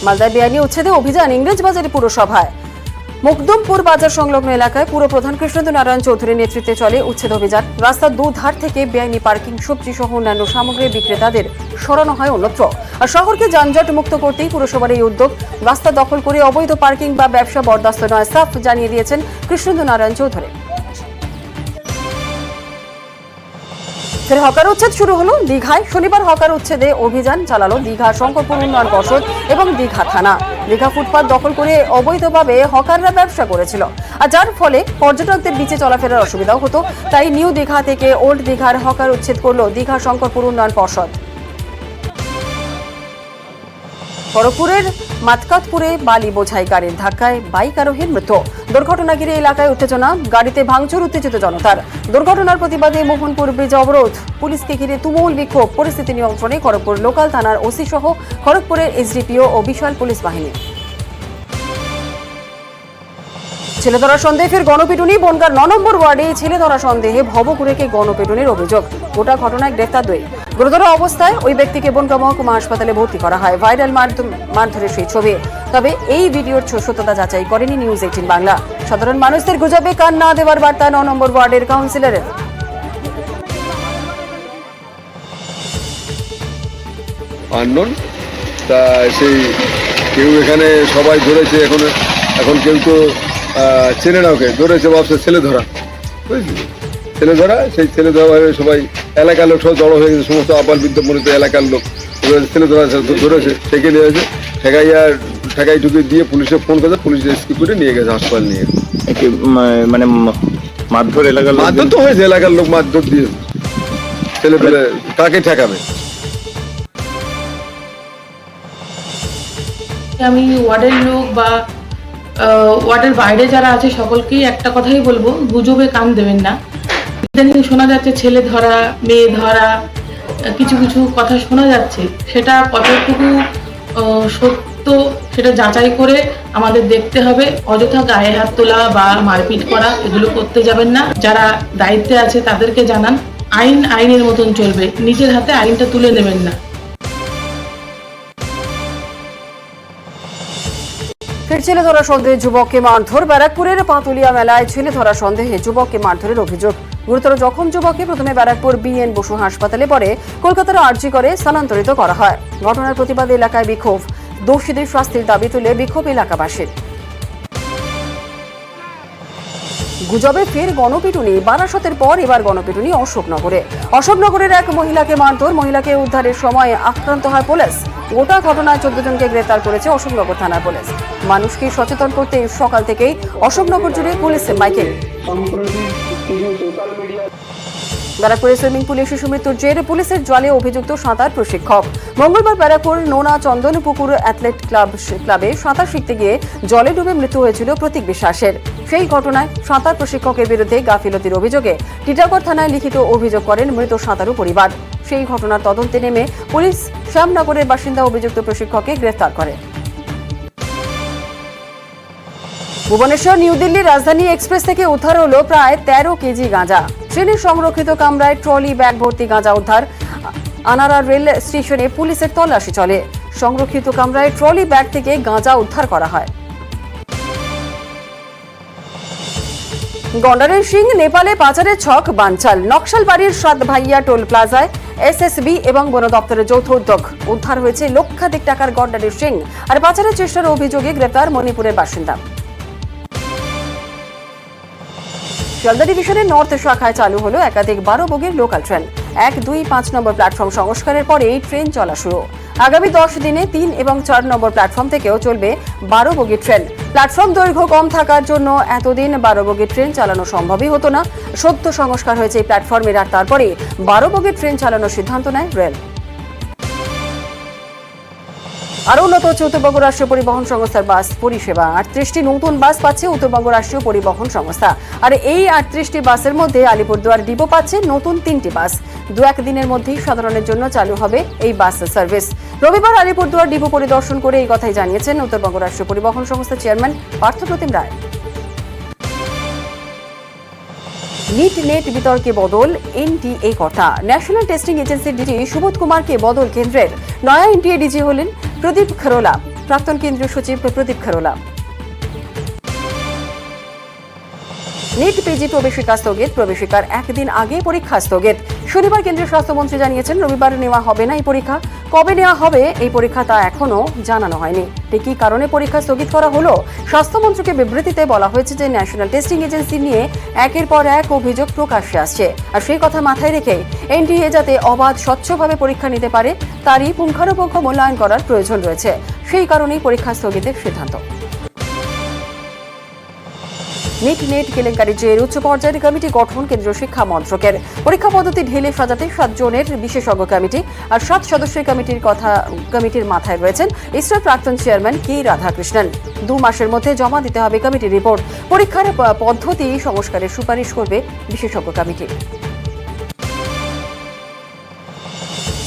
মালদায় বেআইনি উচ্ছেদে অভিযান ইংরেজবাজারে পুরসভায়। মুকদমপুর বাজার সংলগ্ন এলাকায় পুর প্রধান কৃষ্ণেন্দু নারায়ণ চৌধুরীর নেতৃত্বে চলে উচ্ছেদ অভিযান। রাস্তার দুধার থেকে বেআইনি পার্কিং, সবজি সহ অন্যান্য সামগ্রী বিক্রেতাদের সরানো হয় অন্যত্র। আর শহরকে যানজট মুক্ত করতেই পুরসভার এই উদ্যোগ। রাস্তা দখল করে অবৈধ পার্কিং বা ব্যবসা বরদাস্ত নয়, সাফ জানিয়ে দিয়েছেন কৃষ্ণেন্দু নারায়ণ চৌধুরী। হকার উচ্ছেদ শুরু হলো দীঘায়। শনিবার হকার উচ্ছেদে অভিযান চালালো দীঘা শঙ্করপুর উন্নয়ন পর্ষদ এবং দীঘা থানা। দীঘা ফুটপাত দখল করে অবৈধভাবে হকাররা ব্যবসা করেছিল, আর যার ফলে পর্যটকদের বিচে চলাফেরার অসুবিধাও হতো। তাই নিউ দীঘা থেকে ওল্ড দীঘার হকার উচ্ছেদ করলো দীঘা শঙ্করপুর উন্নয়ন পর্ষদ। খড়গপুরের মাতকাতপুরে বালি বোঝাই গাড়ির ধাক্কায় বাইক আরোহীর মৃত্যু। দুর্ঘটনা ঘিরে এলাকায় উত্তেজনা, গাড়িতে ভাঙচুর উত্তেজিত জনতার। দুর্ঘটনার প্রতিবাদে মোহনপুর ব্রিজ অবরোধ, পুলিশকে ঘিরে তুমুল বিক্ষোভ। পরিস্থিতি নিয়ন্ত্রণে খড়গপুর লোকাল থানার ওসি সহ খড়গপুরের এসডিপিও ও বিশাল পুলিশ বাহিনী। ছেলে ধরা সন্দেহে ফের গণপিটুনি। বনগাঁর 9 নম্বর ওয়ার্ডে ছেলে ধরা সন্দেহে ভবঘুরেকে গণপিটুনির অভিযোগ। গোটা ঘটনায় গ্রেফতার 2। গুরুতর অবস্থায় ওই ব্যক্তিকে বনগাঁ মহকুমা হাসপাতালে ভর্তি করা হয়। ভাইরাল মারধরের সেই ছবি। তবে এই ভিডিওর সত্যতা যাচাই করেনি নিউজ 18 বাংলা। সাধারণ মানুষদের গুজবে কান না দেওয়ার বার্তা 9 নম্বর ওয়ার্ডের কাউন্সিলরের। সেই কেউ এখানে সবাই ধরেছে, এখন কেউ তো চেনে না, ওকে ধরেছে ভাবছে ছেলে ধরা, বুঝলি? ছেলে ধরা, সেই ছেলে ধরা সবাই এলাকার লোক সব জড়ো হয়ে গেছে, সমস্ত আপাল বিদ্যমনিত এলাকার লোক ছেলে ধরা ধরেছে, ঠেকে নিয়েছে, ঠেকাই ঢুকে দিয়ে পুলিশে ফোন করে, পুলিশ রেস্কিউ করে নিয়ে গেছে হাসপাতাল নিয়ে। মানে মারধর এলাকার মারধর তো হয়েছে, এলাকার লোক মারধর দিয়ে ছেলে পেলে কাকে ঠেকাবে? আমি ওয়ার্ডের লোক বা ওয়ার্ডের বাইরে যারা আছে সকলকেই একটা কথাই বলবো, গুজবে কান দেবেন না। ইদানিং শোনা যাচ্ছে ছেলে ধরা, মেয়ে ধরা, কিছু কিছু কথা শোনা যাচ্ছে, সেটা কতটুকু সত্য সেটা যাচাই করে আমাদের দেখতে হবে। অযথা গায়ে হাত তোলা বা মারপিট করা এগুলো করতে যাবেন না। যারা দায়িত্বে আছে তাদেরকে জানান, আইন আইনের মতন চলবে, নিজের হাতে আইনটা তুলে নেবেন না। ফের ছেলে ধরা সন্দেহে যুবককে মারধর। ব্যারাকপুরের পাতুলিয়া মেলায় ছেলে ধরা সন্দেহে যুবককে মারধরের অভিযোগ। গুরুতর জখম যুবককে প্রথমে ব্যারাকপুর বিএন বসু হাসপাতালে, পরে কলকাতার আরজি করে স্থানান্তরিত করা হয়। ঘটনার প্রতিবাদে এলাকায় বিক্ষোভ, দোষীদের শাস্তির দাবি তুলে বিক্ষোভ এলাকাবাসীর। গুজবে ফের গণপিটুনি। বারাসতের পর এবার গণপিটুনি অশোকনগরের এক মহিলাকে মারধর। মহিলাকে উদ্ধারের সময় আক্রান্ত হয় পুলিশ। গোটা ঘটনায় 14 জনকে গ্রেফতার করেছে অশোকনগর থানার পুলিশ। মানুষকে সচেতন করতে সকাল থেকেই অশোকনগর জুড়ে পুলিশের মাইকিং। ব্যারাকপুরে সুইমিং পুলে শিশু মৃত্যুর জেরে পুলিশের জালে অভিযুক্ত সাঁতার প্রশিক্ষক। মঙ্গলবার ব্যারাকপুর নোনা চন্দনপুকুর অ্যাথলেট ক্লাবে সাঁতার শিখতে গিয়ে জলে ডুবে মৃত্যু হয়েছিল প্রতীক বিশ্বাসের। সেই ঘটনায় সাঁতার প্রশিক্ষকের বিরুদ্ধে গাফিলতির অভিযোগে টিটাগড় থানায় লিখিত অভিযোগ করেন মৃত সাঁতারু পরিবার। সেই ঘটনার তদন্তে নেমে পুলিশ শ্যামনগরের বাসিন্দা অভিযুক্ত প্রশিক্ষককে গ্রেফতার করে। ভুবনেশ্বর নিউ দিল্লি রাজধানী এক্সপ্রেস থেকে উদ্ধার হলো প্রায় 13 কেজি গাঁজা। ট্রেনের সংরক্ষিত কামরায় ট্রলি ব্যাগ ভর্তি গাঁজা উদ্ধার। আনারা রেল স্টেশনে পুলিশের তল্লাশি চলে। সংরক্ষিত কামরায় ট্রলি ব্যাগ থেকে গাঁজা উদ্ধার করা হয়। গন্ডারের সিং নেপালে পাচারের ছক বানচাল। নকশালবাড়ির সাতভাইয়া টোল প্লাজায় এসএসবি এবং বন দপ্তরের যৌথ উদ্যোগ। উদ্ধার হয়েছে লক্ষাধিক টাকার গন্ডারের সিং। আর পাচারের চেষ্টার অভিযোগে গ্রেপ্তার মণিপুরের বাসিন্দা। শিয়ালদা ডিভিশনের নর্থ শাখায় চালু হলো একাধিক 12 বগির লোকাল ট্রেন। 1, 2, 5 নম্বর প্ল্যাটফর্ম সংস্কারের পরে এই ট্রেন চলা শুরু। আগামী 10 দিনে 3 এবং 4 নম্বর প্ল্যাটফর্ম থেকেও চলবে 12 বগির ট্রেন। প্ল্যাটফর্ম দৈর্ঘ্য কম থাকার জন্য এতদিন 12 বগির ট্রেন চালানো সম্ভবই হতো না। সদ্য সংস্কার হয়েছে এই প্ল্যাটফর্মের, আর তারপরে 12 বগির ট্রেন চালানোর সিদ্ধান্ত নেয় রেল। আরও উন্নত হচ্ছে উত্তরবঙ্গ রাষ্ট্রীয় পরিবহন সংস্থার বাস পরিষেবা। 38টি নতুন বাস পাচ্ছে উত্তরবঙ্গ রাষ্ট্রীয় পরিবহন সংস্থা। আর এই 38টি বাসের মধ্যে আলিপুরদুয়ার ডিপো পাচ্ছে নতুন 3টি বাস। 2-1 দিনের মধ্যেই সাধারণের জন্য চালু হবে এই বাস সার্ভিস। রবিবার আলিপুরদুয়ার ডিপো পরিদর্শন করে এই কথাই জানিয়েছেন উত্তরবঙ্গ রাষ্ট্রীয় পরিবহন সংস্থার চেয়ারম্যান পার্থপ্রতিম রায়। নিট নেট বিতর্কে বদল এনটিএ কথা। ন্যাশনাল টেস্টিং এজেন্সির ডিজি সুবোধ কুমারকে বদল কেন্দ্রের। নয়া এনটিএ ডিজি হলেন প্রদীপ খরোলা। প্রাক্তন কেন্দ্রীয় সচিব প্রদীপ খারোলা। নিট পিজি প্রবেশিকা স্থগিত, প্রবেশিকার একদিন আগে পরীক্ষা স্থগিত। শনিবার কেন্দ্রীয় স্বাস্থ্যমন্ত্রী জানিয়েছেন রবিবার নেওয়া হবে না এই পরীক্ষা। কবে নেওয়া হবে এই পরীক্ষা তা এখনো জানানো হয়নি। ঠিক কী কারণে পরীক্ষা স্থগিত করা হলো? স্বাস্থ্যমন্ত্রীকে বিবৃতিতে বলা হয়েছে যে ন্যাশনাল টেস্টিং এজেন্সি নিয়ে একের পর এক অভিযোগ প্রকাশ্যে আসছে, আর সেই কথা মাথায় রেখে এনটিএ যাতে অবাধ স্বচ্ছভাবে পরীক্ষা নিতে পারে তারই পুঙ্খানুপুঙ্খ মূল্যায়ন করার প্রয়োজন রয়েছে। সেই কারণেই পরীক্ষা স্থগিতের সিদ্ধান্ত। নেট কেলেঙ্কারি জের উচ্চ পর্যায়ের কমিটি গঠন কেন্দ্রীয় শিক্ষা মন্ত্রকের। পরীক্ষা পদ্ধতি ঢেলে সাজাতে 7 জনের বিশেষজ্ঞ কমিটি আর 7 সদস্যের কমিটির মাথায় রয়েছেন ইসরোর প্রাক্তন চেয়ারম্যান কে রাধাকৃষ্ণন। 2 মাসের মধ্যে জমা দিতে হবে কমিটির রিপোর্ট। পরীক্ষার পদ্ধতি সংস্কারের সুপারিশ করবে বিশেষজ্ঞ কমিটি।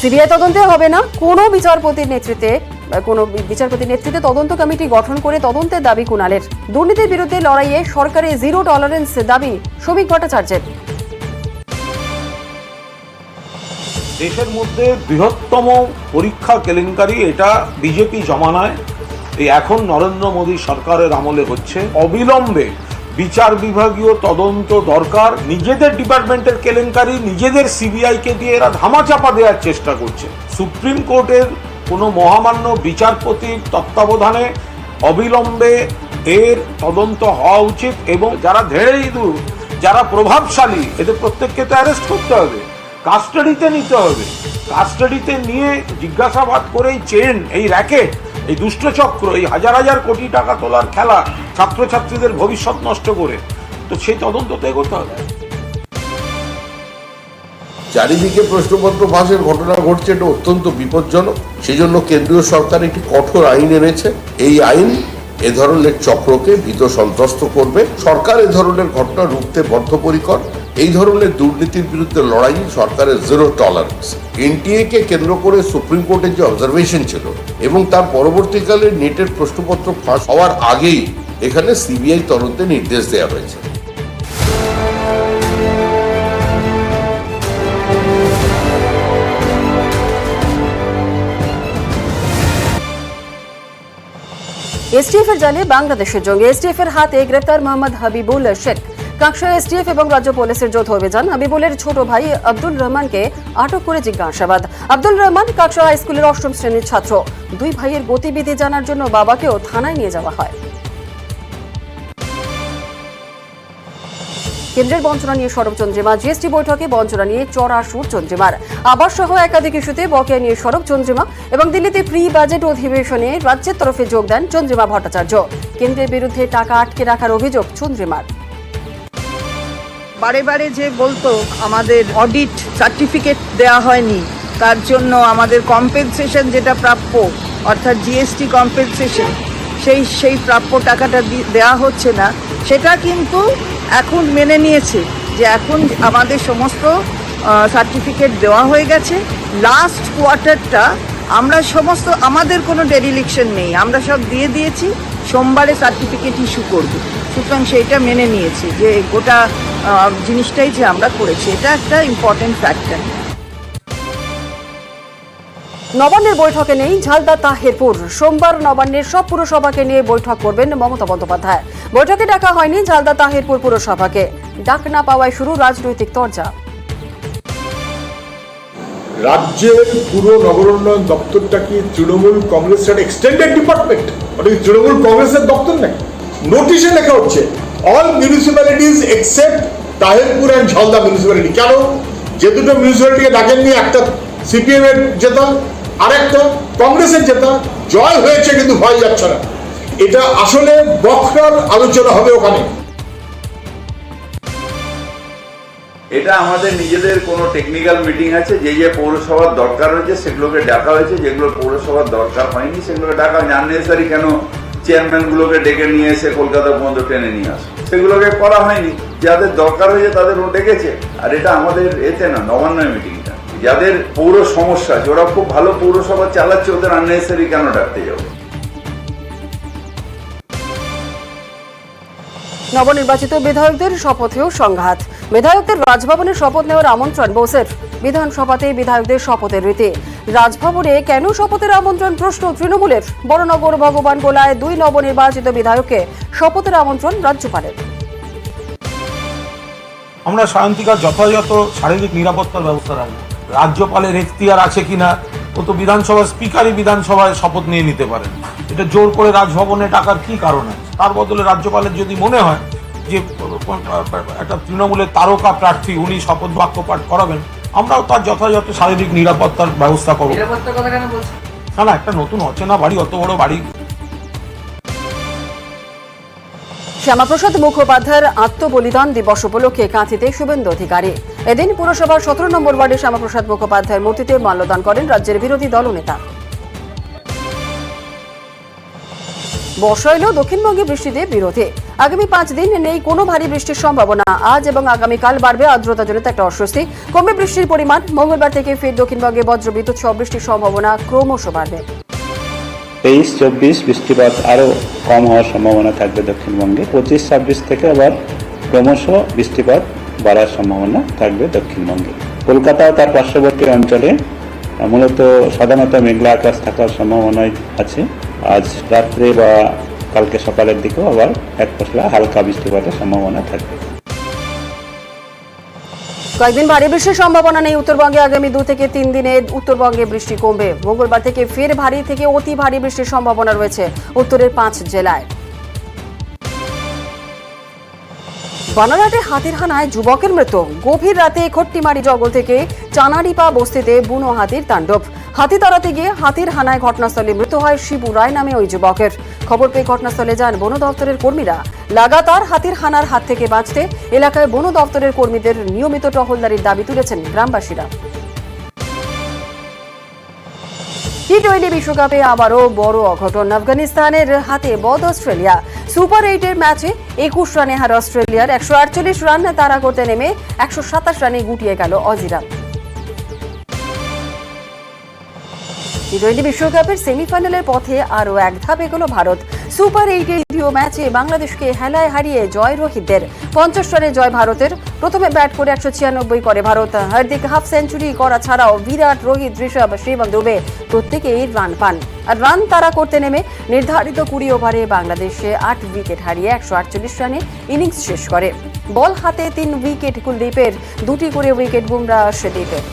সিবিআই তদন্তে হবে না, কোনো বিচারপতির নেতৃত্বে তদন্ত কমিটি গঠন করে তদন্তের দাবি কুণালের। দুর্নীতির বিরুদ্ধে লড়াইয়ে সরকারে জিরো টলারেন্স দাবি শ্রমিক ভট্টাচার্যের। দেশের মধ্যে বৃহত্তম পরীক্ষা কেলেঙ্কারি এটা বিজেপি জমানায় এই এখন নরেন্দ্র মোদী সরকারের আমলে হচ্ছে। অবিলম্বে বিচার বিভাগীয় তদন্ত দরকার। নিজেদের ডিপার্টমেন্টের কেলেঙ্কারি নিজেদের সিবিআইকে দিয়ে এরা ধামাচাপা দেওয়ার চেষ্টা করছে। সুপ্রিম কোর্টের কোনো মহামান্য বিচারপতির তত্ত্বাবধানে অবিলম্বে এর তদন্ত হওয়া উচিত এবং যারা ধেড়ে ইঁদুর, যারা প্রভাবশালী, এদের প্রত্যেককে তো অ্যারেস্ট করতে হবে, কাস্টাডিতে নিতে হবে। কাস্টাডিতে নিয়ে জিজ্ঞাসাবাদ করে এই চেন, এই র্যাকেট, এই দুষ্টচক্র, এই হাজার হাজার কোটি টাকা তোলার খেলা, ছাত্রছাত্রীদের ভবিষ্যৎ নষ্ট করে, তো সেই তদন্ত তো এগোতে হবে। চারিদিকে প্রশ্নপত্র ফাঁসের ঘটনা ঘটছে, এটা অত্যন্ত বিপজ্জনক। সেজন্য কেন্দ্রীয় সরকার একটি কঠোর আইন এনেছে। এই আইন এ ধরনের চক্রকে ভীত সন্ত্রস্ত করবে। সরকার এ ধরনের ঘটনা রুখতে বদ্ধপরিকর। এই ধরনের দুর্নীতির বিরুদ্ধে লড়াই সরকারের জিরো টলারেন্স। এনটিএ কে কেন্দ্র করে সুপ্রিম কোর্টের যে অবজারভেশন ছিল এবং তার পরবর্তীকালে নেটের প্রশ্নপত্র ফাঁস হওয়ার আগেই এখানে সিবিআই তদন্তে নির্দেশ দেওয়া হয়েছে। এসটিএফ এর জালে বাংলাদেশের জঙ্গি। এসটিএফ এর হাতে গ্রেপ্তার মোহাম্মদ হাবিবুল শেখ। কাকসায় এসটিএফ এবং রাজ্য পুলিশের যৌথ অভিযান। হাবিবুলের ছোট ভাই আব্দুল রহমানকে আটক করে জিজ্ঞাসাবাদ। আব্দুল রহমান কাকসা হাই স্কুলের 8ম শ্রেণীর ছাত্র। 2 ভাইয়ের গতিবিধি জানার জন্য বাবাকেও থানায় নিয়ে যাওয়া হয়। কেন্দ্রের বঞ্চনা নিয়ে সরব চন্দ্রিমা। জিএসটি বৈঠকে বঞ্চনা নিয়ে চড়া সুর চন্দ্রিমার। আবাস সহ একাধিক ইস্যুতে বকেয়া নিয়ে সরব চন্দ্রিমা এবং দিল্লিতে প্রি বাজেট অধিবেশনে রাজ্যের তরফে যোগ দেন চন্দ্রিমা ভট্টাচার্য। কেন্দ্রের বিরুদ্ধে টাকা আটকে রাখার অভিযোগ চন্দ্রিমার। বারে বারে যে বলতো আমাদের অডিট সার্টিফিকেট দেওয়া হয়নি, তার জন্য আমাদের কম্পেনসেশন যেটা প্রাপ্য অর্থাৎ জিএসটি কম্পেনসেশন সেই প্রাপ্য টাকাটা দেওয়া হচ্ছে না, সেটা কিন্তু এখন মেনে নিয়েছে যে এখন আমাদের সমস্ত সার্টিফিকেট দেওয়া হয়ে গেছে। লাস্ট কোয়ার্টারটা আমরা সমস্ত, আমাদের কোনো ডেরিলিকশন নেই, আমরা সব দিয়ে দিয়েছি, সোমবারে সার্টিফিকেট ইস্যু করব। সুতরাং সেইটা মেনে নিয়েছি যে গোটা জিনিসটাই যে আমরা করেছি, এটা একটা ইম্পর্টেন্ট ফ্যাক্টর। নবান্নের বৈঠকে নেই ঝালদা তাহেরপুর। সোমবার নবান্নের সব পুরসভাকে নিয়ে বৈঠক করবেন মমতা বন্দ্যোপাধ্যায়। বৈঠকে ডাকা হয়নি ঝালদা তাহেরপুর পুরসভাকে। ডাক না পাওয়ায় শুরু রাজনৈতিক তরজা। রাজ্যের পুরো নগর উন্নয়ন দপ্তরটা কি তৃণমূল কংগ্রেসের এক্সটেন্ডেড ডিপার্টমেন্ট? ওটা কি তৃণমূল কংগ্রেসের দপ্তর নাকি? নোটিশে লেখা হচ্ছে all municipalities except Taherpur and Jhalda municipality. কেন? যে দুটো মিউনিসিপ্যালিটিকে ডাকেননি, একটা সিপিএম এর জেতা, আরেকটা কংগ্রেসের জেতা। জয় হয়েছে কিন্তু ভয় যাচ্ছে না। এটা আসলে বখরার আলোচনা হবে ওখানে। এটা আমাদের নিজেদের কোনো টেকনিক্যাল মিটিং আছে, যে যে পৌরসভার দরকার হয়েছে সেগুলোকে ডাকা হয়েছে, যেগুলো পৌরসভার দরকার হয়নি সেগুলোকে ডাকা হয়নি। আননেসারি কেন চেয়ারম্যানগুলোকে ডেকে নিয়ে এসে কলকাতা পর্যন্ত টেনে নিয়ে আসে, সেগুলোকে করা হয়নি। যাদের দরকার হয়েছে তাদের ও ডেকেছে। আর এটা আমাদের এতে না, নবান্নের মিটিংটা। যাদের পৌর সমস্যা আছে, ওরা খুব ভালো পৌরসভা চালাচ্ছে, ওদের আননেসারি কেন ডাকতে যাবে? নবনির্বাচিত বিধায়কদের শপথেও সংঘাত। বিধায়কদের রাজভবনে শপথ নেওয়ার আমন্ত্রণ বোসের। বিধানসভাতে বিধায়কদের শপথের রীতি। রাজভবনে কেন শপথের আমন্ত্রণ প্রশ্ন তৃণমূলের। বড়নগর ভগবান গোলায় 2 নবনির্বাচিত বিধায়ককে শপথের আমন্ত্রণ রাজ্যপালের। আমরা সায়ন্তিকার যথাযথ শারীরিক নিরাপত্তার ব্যবস্থা রাখবো। রাজ্যপালের এখতিয়ার আছে কিনা, ও তো বিধানসভার স্পিকারই বিধানসভায় শপথ নিয়ে নিতে পারেন। এটা জোর করে রাজভবনে ডাকার কি কারণ আছে? তার বদলে রাজ্যপালের যদি মনে হয় যে একটা তৃণমূলের তারকা প্রার্থী উনি শপথ বাক্য পাঠ করাবেন, আমরাও তার যথাযথ শারীরিক নিরাপত্তার ব্যবস্থা করবো। না, একটা নতুন অচেনা বাড়ি, অত বড় বাড়ি। শ্যামাপ্রসাদ মুখোপাধ্যায়ের আত্মবলিদান দিবস উপলক্ষে কাঁথিতে শুভেন্দু অধিকারী। এদিন পুরসভার 17 নম্বর ওয়ার্ডে শ্যামাপ্রসাদ মুখোপাধ্যায়ের মূর্তিতে মাল্যদান করেন রাজ্যের বিরোধী দলনেতা। বর্ষা এলেও দক্ষিণবঙ্গে বৃষ্টিতে বিরোধে। আগামী 5 দিন নেই কোনো ভারী বৃষ্টির সম্ভাবনা। আজ এবং আগামীকাল বাড়বে আর্দ্রতাজনিত একটা অস্বস্তি, কমবে বৃষ্টির পরিমাণ। মঙ্গলবার থেকে ফের দক্ষিণবঙ্গে বজ্রবিদ্যুৎ সহ বৃষ্টির সম্ভাবনা ক্রমশ বাড়বে। 23-24 বৃষ্টিপাত আরও কম হওয়ার সম্ভাবনা থাকবে দক্ষিণবঙ্গে। 25-26 থেকে আবার ক্রমশ বৃষ্টিপাত বাড়ার সম্ভাবনা থাকবে দক্ষিণবঙ্গে। কলকাতা ও তার পার্শ্ববর্তী অঞ্চলে মূলত সাধারণত মেঘলা আকাশ থাকার সম্ভাবনাই আছে। আজ রাত্রে বা কালকে সকালের দিকেও আবার এক পশলা হালকা বৃষ্টিপাতের সম্ভাবনা থাকবে। কয়েকদিন ভারী বৃষ্টির সম্ভাবনা নেই উত্তরবঙ্গে। আগামী 2 থেকে 3 দিনে উত্তরবঙ্গে বৃষ্টি কমবে। মঙ্গলবার থেকে ফের ভারী থেকে অতি ভারী বৃষ্টির সম্ভাবনা রয়েছে উত্তরের 5 জেলায়। বানারহাটে হাতির হানায় যুবকের মৃত্যু। গভীর রাতে খট্টিমারি জঙ্গল থেকে চানাডিপা বস্তিতে বুনো হাতির তাণ্ডব। হাতি তাড়াতে গিয়ে হাতির হানায় ঘটনাস্থলে মৃত্যু হয় শিবু রায় নামে ওই যুবকের। খবর পেয়ে ঘটনাস্থলে যান বন দপ্তরের কর্মীরা। লাগাতার হাতির হানার হাত থেকে বাঁচতে এলাকায় বন দপ্তরের কর্মীদের নিয়মিত টহলদারির দাবি তুলেছেন গ্রামবাসীরা। টি-20 বিশ্বকাপে আবারও বড় অঘটন। আফগানিস্তানের হাতে বধ অস্ট্রেলিয়া। সুপার 8-এর ম্যাচে 21 রানে হার অস্ট্রেলিয়ার 148 রান তাড়া করতে নেমে 127 রানে গুটিয়ে গেল অজিরা। টি-20 বিশ্বকাপের সেমিফাইনালের পথে আরও এক ধাপ এগোলো ভারত। সুপার 8-এর দ্বিতীয় ম্যাচে বাংলাদেশকে হেলায় হারিয়ে জয় রোহিতদের। 50 রানে জয় ভারতের। প্রথমে ব্যাট করে 196 করে ভারত। হার্দিক হাফ সেঞ্চুরি করা ছাড়াও বিরাট, রোহিত, ঋষভ, শিবম দুবে প্রত্যেকেই রান পান। আর রান তাড়া করতে নেমে নির্ধারিত 20 ওভারে বাংলাদেশে 8 উইকেট হারিয়ে 148 রানে ইনিংস শেষ করে। বল হাতে 3 উইকেট কুলদীপের, 2টি করে উইকেট বুমরা আর্শদীপের।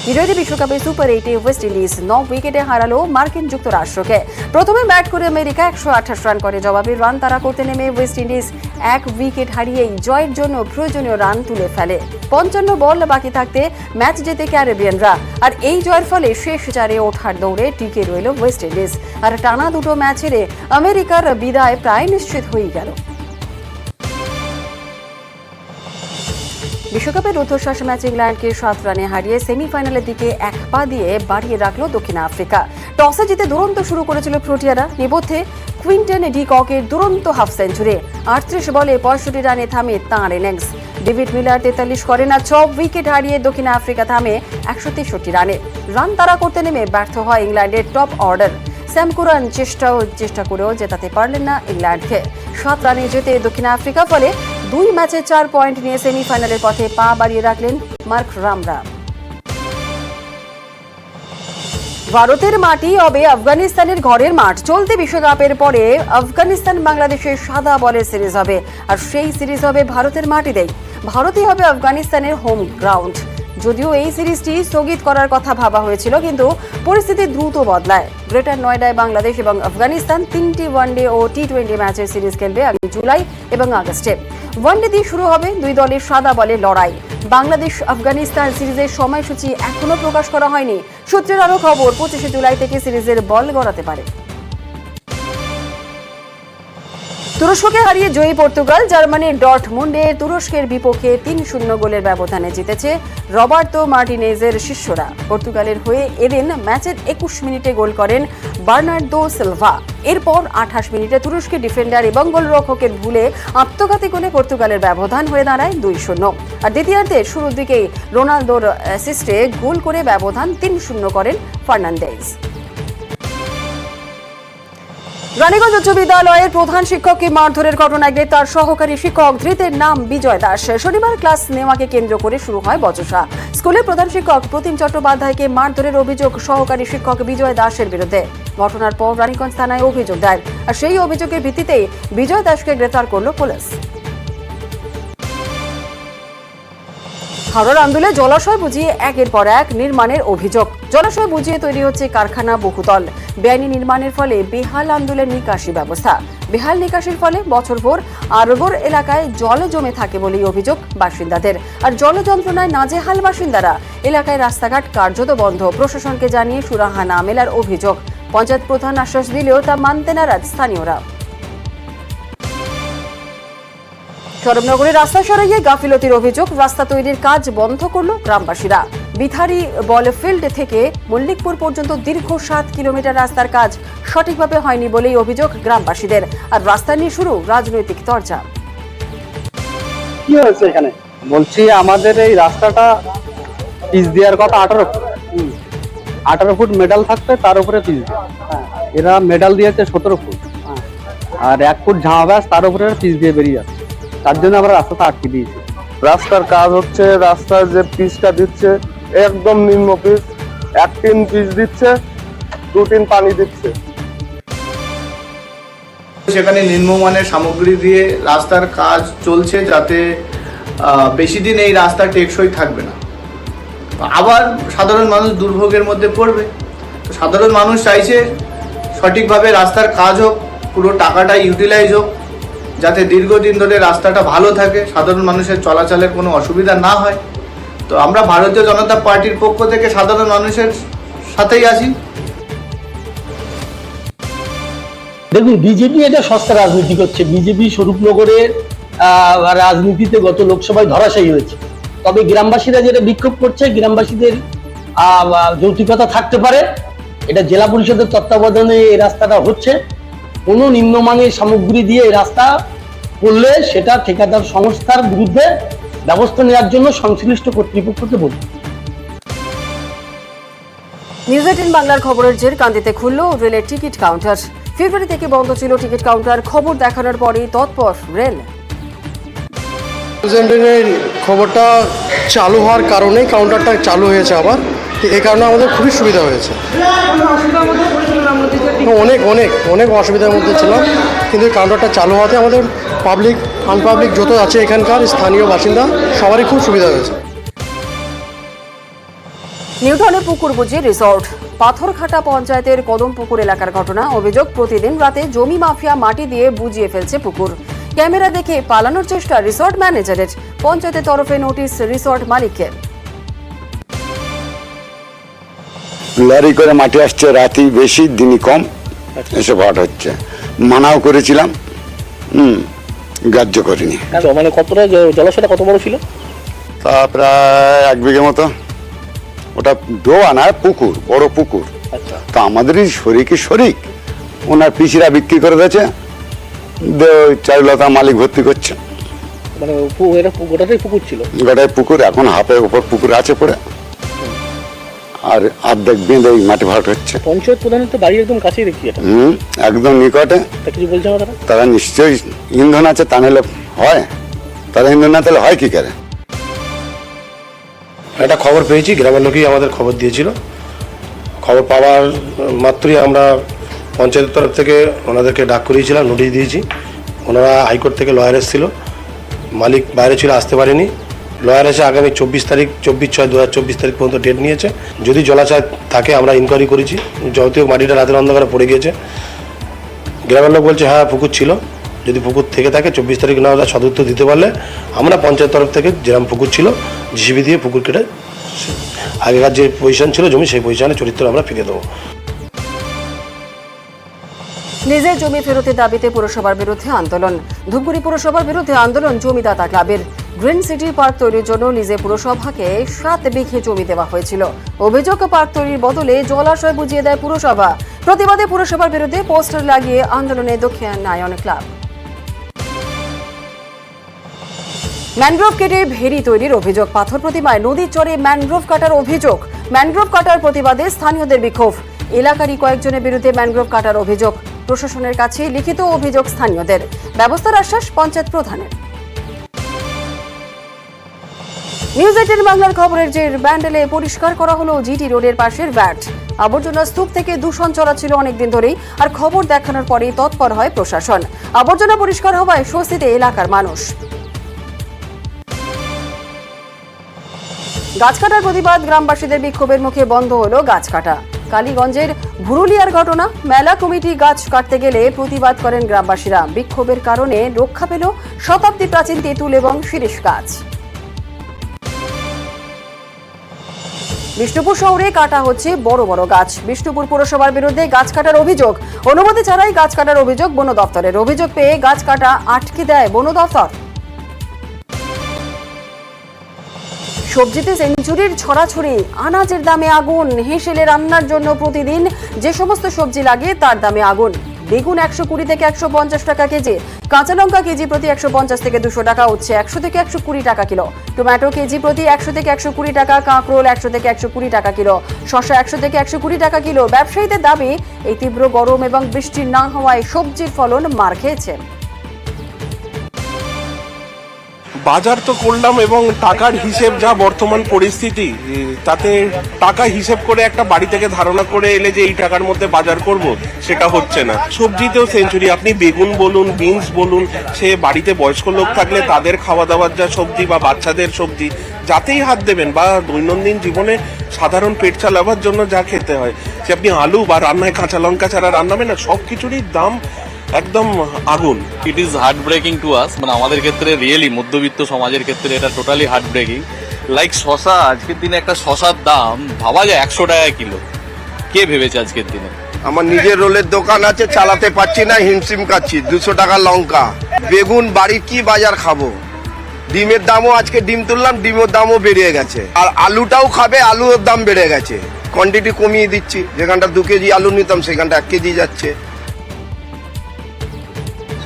টি-20 বিশ্বকাপে সুপার 8-এ ওয়েস্ট ইন্ডিজ 9 উইকেটে হারালো মার্কিন যুক্তরাষ্ট্রকে। প্রথমে ব্যাট করে আমেরিকা 128 রান করে। জবাবে রান তাড়া করতে নেমে ওয়েস্ট ইন্ডিজ 1 উইকেট হারিয়েই জয়ের জন্য প্রয়োজনীয় রান তুলে ফেলে। 55 বল বাকি থাকতে ম্যাচ জেতে ক্যারিবিয়ানরা। আর এই জয়ের ফলে শেষ 4-এ ওঠার দৌড়ে টিকে রইল ওয়েস্ট ইন্ডিজ। আর টানা 2 ম্যাচ হেরে আমেরিকার বিদায় প্রায় নিশ্চিত হয়ে গেল। বিশ্বকাপের রুদ্ধশ্বাস ম্যাচে ইংল্যান্ডকে 7 রানে হারিয়ে সেমিফাইনালের দিকে 1 পা দিয়ে বাড়িয়ে রাখল দক্ষিণ আফ্রিকা। টসে জিতে দুরন্ত শুরু করেছিল প্রোটিয়ারা। নেপথ্যে কুইন্টন ডি ককের দুরন্ত হাফ সেঞ্চুরি। 38 বলে 65 রানে থামে তাঁর ইনিংস। ডেভিড মিলার 43 করেন। আর 6 উইকেট হারিয়ে দক্ষিণ আফ্রিকা থামে 163 রানে। রান তাড়া করতে নেমে ব্যর্থ হয় ইংল্যান্ডের টপ অর্ডার। স্যাম কুরান চেষ্টা করেও জেতাতে পারলেন না ইংল্যান্ডকে। 7 রানে জেতে দক্ষিণ আফ্রিকা, ফলে 2 ম্যাচে 4 পয়েন্ট নিয়ে সেমিফাইনালের পথে পা বাড়িয়ে রাখলেন মার্ক রামরা। ভারতের মাটি হবে আফগানিস্তানের ঘরের মাঠ। চলতি বিশ্বকাপের পরে আফগানিস্তান বাংলাদেশের সাদা বলের সিরিজ হবে। আর সেই সিরিজ হবে ভারতের মাটিতেই। ভারতই হবে আফগানিস্তানের হোম গ্রাউন্ড। যদিও এই সিরিজটি স্থগিত করার কথা ভাবা হয়েছিল, কিন্তু পরিস্থিতি দ্রুত বদলায়। গ্রেটার নয়ডায় বাংলাদেশ এবং আফগানিস্তান 3টি ওয়ানডে ও টি-20 ম্যাচের সিরিজ খেলবে আগামী জুলাই এবং আগস্টে। ওয়ানডে দিয়ে শুরু হবে 2 দলের সাদা বলের লড়াই। বাংলাদেশ আফগানিস্তান সিরিজের সময়সূচি এখনো প্রকাশ করা হয়নি। সূত্রের আরও খবর, 25 জুলাই থেকে সিরিজের বল গড়াতে পারে। তুরস্ককে হারিয়ে জয়ী পর্তুগাল। জার্মানির ডর্টমুন্ডে তুরস্কের বিপক্ষে 3-0 গোলের ব্যবধানে জিতেছে রবার্তো মার্টিনেজের শিষ্যরা। পর্তুগালের হয়ে এদিন ম্যাচের 21 মিনিটে গোল করেন বার্নার্দো সিলভা। এরপর 28 মিনিটে তুরস্কের ডিফেন্ডার এবং গোলরক্ষকের ভুলে আত্মঘাতী গোলে পর্তুগালের ব্যবধান হয়ে দাঁড়ায় 2-0। আর দ্বিতীয়ার্ধের শুরুর দিকেই রোনালদোর অ্যাসিস্টে গোল করে ব্যবধান 3-0 করেন ফার্নান্দেজ। রানীগঞ্জ উচ্চ বিদ্যালয়ের প্রধান শিক্ষককে মারধরের ঘটনায় গ্রেপ্তার সহকারী শিক্ষক ধৃতের নাম বিজয় দাস। শনিবার ক্লাস নেওয়াকে কেন্দ্র করে শুরু হয় বচসা। স্কুলের প্রধান শিক্ষক প্রতিম চট্টোপাধ্যায়কে মারধরের অভিযোগ সহকারী শিক্ষক বিজয় দাসের বিরুদ্ধে। ঘটনার পর রানীগঞ্জ থানায় অভিযোগ দায়ের, আর সেই অভিযোগের ভিত্তিতেই বিজয় দাসকে গ্রেপ্তার করল পুলিশ। হাওড়ার আন্দুলে জলাশয় বুঝিয়ে একের পর এক নির্মাণের অভিযোগ। জলাশয় বুঝিয়ে তৈরি হচ্ছে কারখানা বহুতল। বেআইনি নির্মাণের ফলে বেহাল আন্দুলের নিকাশি ব্যবস্থা। বেহাল নিকাশির ফলে বছরভর আরবর এলাকায় জল জমে থাকে বলেই অভিযোগ বাসিন্দাদের। আর জল যন্ত্রণায় নাজেহাল বাসিন্দারা। এলাকায় রাস্তাঘাট কার্যত বন্ধ। প্রশাসনকে জানিয়ে সুরাহা না মেলার অভিযোগ। পঞ্চায়েত প্রধান আশ্বাস দিলেও তা মানতে নারাজ স্থানীয়রা। সরবনগরে রাস্তা সরাইয়ে গাফিলতির অভিযোগ। রাস্তা তৈরির কাজ বন্ধ করল গ্রামবাসীরা। বিথারি বলফিল্ড থেকে মল্লিকপুর পর্যন্ত দীর্ঘ 7 কিলোমিটার রাস্তার কাজ সঠিকভাবে হয়নি বলেই অভিযোগ গ্রামবাসীদের। আর রাস্তা নিয়ে শুরু রাজনৈতিক চর্চা। কি হয়েছে এখানে? বলছি আমাদের এই রাস্তাটা পিচ দেওয়ার কথা 18 ফুট মেটাল থাকবে, তার উপরে পিচ দেওয়া। এরা মেটাল দিয়েছে 17 ফুট, আর 1 ফুট ঝাঁ ব্যাস, তার উপরে পিচ দিয়ে বেরিয়ে যাচ্ছে। তার জন্য আমরা রাস্তাটা আটকে দিয়েছি। রাস্তার কাজ হচ্ছে, রাস্তার যে পিচটা দিচ্ছে একদম নিম্ন পিচ, 1 টিন পিচ দিচ্ছে, 2 টিন পানি দিচ্ছে। সেখানে নিম্নমানের সামগ্রী দিয়ে রাস্তার কাজ চলছে, যাতে বেশি দিন এই রাস্তা টেকসই থাকবে না, আবার সাধারণ মানুষ দুর্ভোগের মধ্যে পড়বে। তো সাধারণ মানুষ চাইছে সঠিকভাবে রাস্তার কাজ হোক, পুরো টাকাটা ইউটিলাইজ হোক, যাতে দীর্ঘদিন ধরে রাস্তাটা ভালো থাকে, সাধারণ মানুষের চলাচলের কোনো অসুবিধা না হয়। তো আমরা ভারতীয় জনতা পার্টির পক্ষ থেকে সাধারণ মানুষের সাথেই আছি। দেখুন, বিজেপি এটা সস্তা রাজনীতি করছে। বিজেপি স্বরূপনগরের রাজনীতিতে গত লোকসভায় ধরাশায়ী হয়েছে। তবে গ্রামবাসীরা যেটা বিক্ষোভ করছে, গ্রামবাসীদের যৌক্তিকতা থাকতে পারে। এটা জেলা পরিষদের তত্ত্বাবধানে এই রাস্তাটা হচ্ছে। কোনো নিম্নমানের সামগ্রী দিয়ে এই রাস্তা করলে সেটা ঠিকাদার সংস্থার বিরুদ্ধে ব্যবস্থা নেওয়ার জন্য সংশ্লিষ্ট কর্তৃপক্ষকে বলবে। নিউজ 18 বাংলার খবরের জের কান্দিতে খুলল রেলের টিকিট কাউন্টার। ফেব্রুয়ারি থেকে বন্ধ ছিল টিকিট কাউন্টার। খবর দেখানোর পরেই তৎপর রেল। খবরটা চালু হওয়ার কারণে কাউন্টারটা চালু হয়েছে আবার। এই কারণে আমাদের খুবই সুবিধা হয়েছে। অনেক অনেক অনেক অসুবিধার মধ্যে ছিলাম, কিন্তু এই কাউন্টারটা চালু হওয়াতে আমাদের পাবলিক আনপাবলিক যত আছে এখানকার স্থানীয় বাসিন্দা সবারই খুব সুবিধা হয়েছে। নিউটাউনে পুকুর বুঝিয়ে রিসর্ট। পাথরঘাটা পঞ্চায়েতের কদমপুকুর এলাকার ঘটনা। অভিযোগ, প্রতিদিন রাতে জমি মাফিয়া মাটি দিয়ে বুঝিয়ে ফেলছে পুকুর। ক্যামেরা দেখে পালানোর চেষ্টা রিসর্ট ম্যানেজারের। পঞ্চায়েতের তরফে নোটিশ রিসর্ট মালিককে। লরি করে মাটি আসছে, রাতি বেশি দিনই কম, এসব হট হচ্ছে। মানাও করেছিলাম, গ্রাহ্য করিনি। মানে কতটা জলাশয়টা কত বড় ছিল? তা প্রায় 1 বিঘে মতো। ওটা ডোয়া না, পুকুর, বড় পুকুর। তা আমাদেরই শরিক, ওনার পিসিরা বিক্রি করে দিয়েছে, চারুলতা মালিক ভর্তি করছে। মানে গোটাটাই পুকুর ছিল? গোটাই পুকুর, এখন হাফের উপর পুকুর আছে পড়ে, আর অর্ধেক বেঁধে মাটি ভরাট হচ্ছে। পঞ্চায়েত প্রধানের তো বাড়ি একদম কাছেই দেখছি এটা। একদম নিকটে। কিছু বলছে না তারা নিশ্চয়ই ইন্ধন আছে, তা নাহলে হয়? তারা ইন্ধন না তাহলে হয় কি করে? একটা খবর পেয়েছি, গ্রামের লোকই আমাদের খবর দিয়েছিল। খবর পাওয়ার মাত্রই আমরা পঞ্চায়েতের তরফ থেকে ওনাদেরকে ডাক করিয়েছিলাম, নোটিশ দিয়েছি। ওনারা হাইকোর্ট থেকে লয়ার এসেছিল, মালিক বাইরে ছিল, আসতে পারেনি। লয়ার এসে আগামী 24/6/2024 তারিখ পর্যন্ত ডেট নিয়েছে। যদি জলাশয় থাকে আমরা ইনকোয়ারি করেছি, যদিও মাটিটা রাতের অন্ধকারে পড়ে গিয়েছে। গ্রামের লোক বলছে হ্যাঁ পুকুর ছিল। যদি পুকুর থেকে থাকে 24 তারিখ না সদুত্তর দিতে পারলে আমরা পঞ্চায়েত তরফ থেকে যেরকম পুকুর ছিল জিসিবি দিয়ে পুকুর কেটে আগেকার যে পজিশন ছিল জমি, সেই পজিশনে চরিত্র আমরা ফিরিয়ে দেবো। নিজের জমি ফেরতের দাবিতে পুরসভার বিরুদ্ধে আন্দোলন। ধূপগুড়ি পুরসভার বিরুদ্ধে আন্দোলন জমিদাতা ক্লাবের। গ্রিন সিটি পার্ক তৈরির জন্য নিজে পুরসভাকে 7 বিঘে জমি দেওয়া হয়েছিল। অভিযোগ, পার্ক তৈরির বদলে জলাশয় বুঝিয়ে দেয় পুরসভা। প্রতিবাদে পুরসভার বিরুদ্ধে পোস্টার লাগিয়ে আন্দোলনে দক্ষিণায়ন ক্লাব। ম্যানগ্রোভ কেটে ভেরি তৈরির অভিযোগ। পাথর প্রতিমায় নদীর চরে ম্যানগ্রোভ কাটার অভিযোগ। ম্যানগ্রোভ কাটার প্রতিবাদে স্থানীয়দের বিক্ষোভ। এলাকারই কয়েকজনের বিরুদ্ধে ম্যানগ্রোভ কাটার অভিযোগ। প্রশাসনের কাছে লিখিত অভিযোগ স্থানীয়দের। ব্যবস্থার আশ্বাস পঞ্চায়েত প্রধানের। নিউজ 18 বাংলার খবরের যে ব্যান্ডেলে পরিষ্কার করা হলো জিটি রোডের পাশের ভ্যাট। আবর্জনা স্তূপ থেকে দূষণ ছড়াচ্ছিল অনেকদিন ধরেই, আর খবর দেখানোর পরেই তৎপর হয় প্রশাসন। আবর্জনা পরিষ্কার হওয়ায় স্বস্তিতে এলাকার মানুষ। গাছ কাটার প্রতিবাদ, গ্রামবাসীদের বিক্ষোভের মুখে বন্ধ হলো গাছ কাটা। কালীগঞ্জের ভুরুলিয়ার ঘটনা, মেলা কমিটি গাছ কাটতে গেলে প্রতিবাদ করেন গ্রামবাসীরা। বিক্ষোভের কারণে রক্ষা পেল শতাব্দী প্রাচীন তেঁতুল এবং শিরীষ গাছ। বিষ্ণুপুর শহরে কাটা হচ্ছে বড় বড় গাছ। বিষ্ণুপুর পুরসভার বিরুদ্ধে গাছ কাটার অভিযোগ। অনুমতি ছাড়াই গাছ কাটার অভিযোগ বন দপ্তরের। অভিযোগ পেয়ে গাছ কাটা আটকে দেয় বন দপ্তর। সবজিতে সেঞ্চুরির ছড়াছড়ি, আনাজের দামে আগুন। হেঁসেলে রান্নার জন্য প্রতিদিন যে সমস্ত সবজি লাগে তার দামে আগুন। বেগুন 120 থেকে 150 টাকা কেজি, কাঁচা লঙ্কা কেজি প্রতি 150 থেকে 200 টাকা, উচ্ছে 100 থেকে 120 টাকা কিলো, টমেটো কেজি প্রতি 100 থেকে 120 টাকা, কাঁকরোল 100 থেকে 120 টাকা কিলো, শসা 100 থেকে 120 টাকা কিলো। ব্যবসায়ীদের দাবি, এই তীব্র গরম এবং বৃষ্টি না হওয়ায় সবজির ফলন মার খেয়েছে। বাজার তো করলাম এবং টাকার হিসেব যা বর্তমান পরিস্থিতি, তাতে টাকা হিসেব করে একটা বাড়ি থেকে ধারণা করে এলে যে এই টাকার মধ্যে বাজার করব, সেটা হচ্ছে না। সবজিতেও সেঞ্চুরি, আপনি বেগুন বলুন, বিনস বলুন, সে বাড়িতে বয়স্ক লোক থাকলে তাদের খাওয়া দাওয়ার যা সবজি বা বাচ্চাদের সবজি, যাতেই হাত দেবেন বা দৈনন্দিন জীবনে সাধারণ পেট চালাবার জন্য যা খেতে হয়, সে আপনি আলু বা রান্নায় কাঁচা লঙ্কা ছাড়া রান্নাবেন না, সব কিছুরই দাম একদম আগুন। It is heart breaking to us, মানে আমাদের ক্ষেত্রে রিয়েলি মধ্যবিত্ত সমাজের ক্ষেত্রে এটা টোটালি হার্ট ব্রেকিং। লাইক শশা, আজকের দিনে একটা শশার দাম ভাবা যায় 100 টাকা কিলো। কে ভেবেছে আজকের দিনে? আমার নিজের রোলের দোকান আছে, চালাতে পারছি না, হিমশিম খাচ্ছি। 200 টাকা লঙ্কা, বেগুন, বাড়ির কি বাজার খাবো? ডিমের দামও আজকে ডিম তুললাম, ডিমের দামও বেড়ে গেছে। আর আলুটাও খাবে, আলুর দাম বেড়ে গেছে। কোয়ান্টিটি কমিয়ে দিচ্ছি, যেখানটা 2 কেজি আলু নিতাম সেখানটা 1 কেজি যাচ্ছে।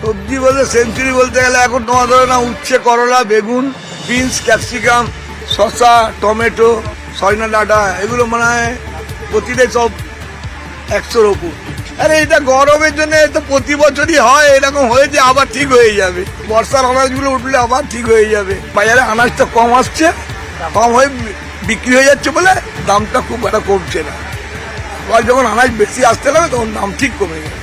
সবজি বলতে সেঞ্চুরি বলতে গেলে এখন তোমার ধরো না, উচ্ছে, করলা, বেগুন, বিনস, ক্যাপসিকাম, শসা, টমেটো, সজনা ডাঁটা, এগুলো মনে হয় প্রতিটাই সব 100-র ওপর। আরে এটা গরমের জন্য তো প্রতি বছরই হয়, এরকম হয়েছে, আবার ঠিক হয়ে যাবে। বর্ষার আনাজগুলো উঠলে আবার ঠিক হয়ে যাবে। বাজারে আনাজটা কম আসছে, কম হয়ে বিক্রি হয়ে যাচ্ছে বলে দামটা খুব একটা কমছে না। আবার যখন আনাজ বেশি আসতে লাগবে তখন দাম ঠিক কমে যাবে।